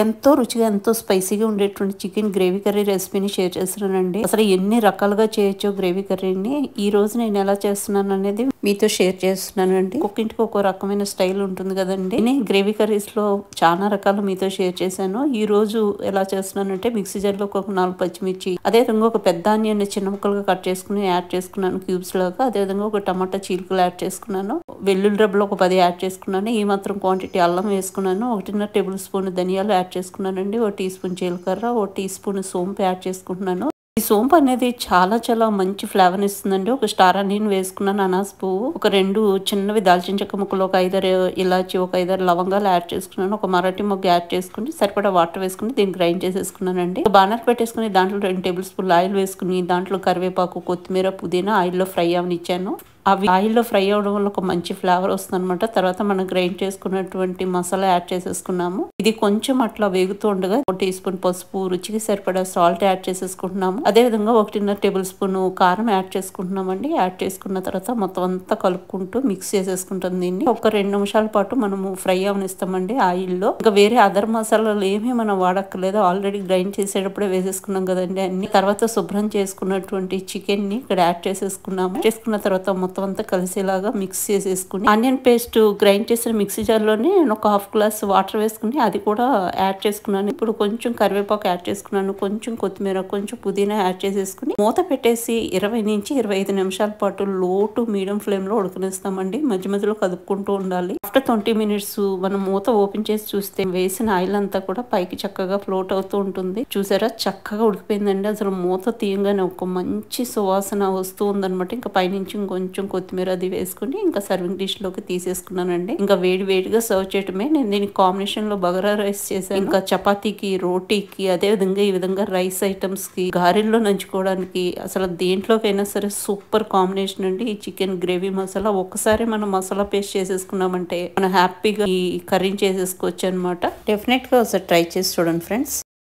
ఎంతో రుచిగా ఎంతో స్పైసీగా ఉండేటువంటి చికెన్ గ్రేవీ కర్రీ రెసిపీని షేర్ చేస్తున్నానండి. అసలు ఎన్ని రకాలుగా చేయొచ్చో గ్రేవీ కర్రీని ఈ రోజు నేను ఎలా చేస్తున్నాను అనేది మీతో షేర్ చేస్తున్నానండి. ఒక్కొక్కింటికి ఒక్కో రకమైన స్టైల్ ఉంటుంది కదండి. నేను గ్రేవీ కర్రీస్ లో చాలా రకాలు మీతో షేర్ చేశాను. ఈ రోజు ఎలా చేస్తున్నానంటే మిక్సీ జార్ లో ఒక 4 పచ్చిమిర్చి, అదే విధంగా ఒక పెద్ద ఆనియన్ చిన్న ముక్కలుగా కట్ చేసుకుని యాడ్ చేసుకున్నాను క్యూబ్స్ లాగా. అదే విధంగా ఒక టమాటా చీలికలు యాడ్ చేసుకున్నాను. వెల్లుల్లి రబ్బలు ఒక 10 యాడ్ చేసుకున్నాను. ఈ మాత్రం క్వాంటిటీ అల్లం వేసుకున్నాను. 1.5 టేబుల్ స్పూన్ ధనియాలు యాడ్ చేసుకున్నానండి. 1 టీ స్పూన్ జీలకర్ర, 1 టీ స్పూన్ సోంపు యాడ్ చేసుకుంటున్నాను. ఈ సోంపు అనేది చాలా మంచి ఫ్లేవర్ ఇస్తుందండి. ఒక స్టార్ ఆనియన్ వేసుకున్నాను, అనాస పువ్వు, ఒక 2 చిన్నవి దాల్చిన చెక్క ముక్కలు, ఒక 5 ఇలాచి, ఒక 5 లవంగాలు యాడ్ చేసుకున్నాను. ఒక మరాఠీ మొగ్గ యాడ్ చేసుకుని సరిపడా వాటర్ వేసుకుని దీన్ని గ్రైండ్ చేసేసుకున్నానండి. బాణర్ పెట్టేసుకుని దాంట్లో 2 టేబుల్ స్పూన్లు ఆయిల్ వేసుకుని దాంట్లో కరివేపాకు, కొత్తిమీర, పుదీనా ఆయిల్లో ఫ్రై అవనిచ్చాను. అవి ఆయిల్లో ఫ్రై అవడం వల్ల ఒక మంచి ఫ్లేవర్ వస్తుంది అనమాట. తర్వాత మనం గ్రైండ్ చేసుకున్నటువంటి మసాలా యాడ్ చేసేసుకున్నాము. ఇది కొంచెం అట్లా వేగుతూ ఉండగా 1 టీ స్పూన్ పసుపు, రుచికి సరిపడా సాల్ట్ యాడ్ చేసేసుకుంటున్నాము. అదే విధంగా 1.5 టేబుల్ స్పూన్ కారం యాడ్ చేసుకుంటున్నామండి. యాడ్ చేసుకున్న తర్వాత మొత్తం అంతా కలుపుకుంటూ మిక్స్ చేసేసుకుంటుంది. దీన్ని ఒక 2 నిమిషాల పాటు మనము ఫ్రై అవనిస్తామండి ఆయిల్లో. ఇంకా వేరే అదర్ మసాలాలు ఏమీ మనం వాడక్కర్లేదు. ఆల్రెడీ గ్రైండ్ చేసేటప్పుడే వేసేసుకున్నాం కదండి అన్ని. తర్వాత శుభ్రం చేసుకున్నటువంటి చికెన్ ని ఇక్కడ యాడ్ చేసేసుకున్నాము. చేసుకున్న తర్వాత మొత్తం అంతా కలిసేలాగా మిక్స్ చేసేసుకుని ఆనియన్ పేస్ట్ గ్రైండ్ చేసిన మిక్సీ జార్ లోనే ఒక 1/2 గ్లాస్ వాటర్ వేసుకుని అది కూడా యాడ్ చేసుకున్నాను. ఇప్పుడు కొంచెం కరివేపాకు యాడ్ చేసుకున్నాను, కొంచెం కొత్తిమీర, కొంచెం పుదీనా యాడ్ చేసేసుకుని మూత పెట్టేసి 20 నుంచి 25 నిమిషాల పాటు లో టు మీడియం ఫ్లేమ్ లో ఉడకనిస్తామండి. మధ్య మధ్యలో కదుపుకుంటూ ఉండాలి. ఆఫ్టర్ 20 మినిట్స్ మనం మూత ఓపెన్ చేసి చూస్తే వేసిన ఆయిల్ అంతా కూడా పైకి చక్కగా ఫ్లోట్ అవుతూ ఉంటుంది. చూసారా, చక్కగా ఉడికిపోయిందండి. అసలు మూత తీయంగానే ఒక మంచి సువాసన వస్తూ ఉందనమాట. ఇంకా పైనుంచి ఇంకొంచెం కొత్తిమీర అది వేసుకుని ఇంకా సర్వింగ్ డిష్ లోకి తీసేసుకున్నానండి. ఇంకా వేడిగా సర్వ్ చేయటమే. నేను దీనికి కాంబినేషన్ లో బగారా రైస్ చేశాను. ఇంకా చపాతీకి, రోటీకి, అదే విధంగా ఈ విధంగా రైస్ ఐటమ్స్ కి, గారెల్లో నంచుకోవడానికి, అసలు దేంట్లోకైనా సరే సూపర్ కాంబినేషన్ అండి ఈ చికెన్ గ్రేవీ మసాలా. ఒక్కసారి మనం మసాలా పేస్ట్ చేసేసుకున్నామంటే మనం హ్యాపీగా ఈ కర్రీ చేసేసుకోవచ్చు అనమాట. డెఫినెట్ గా ఒకసారి ట్రై చేసి చూడండి ఫ్రెండ్స్.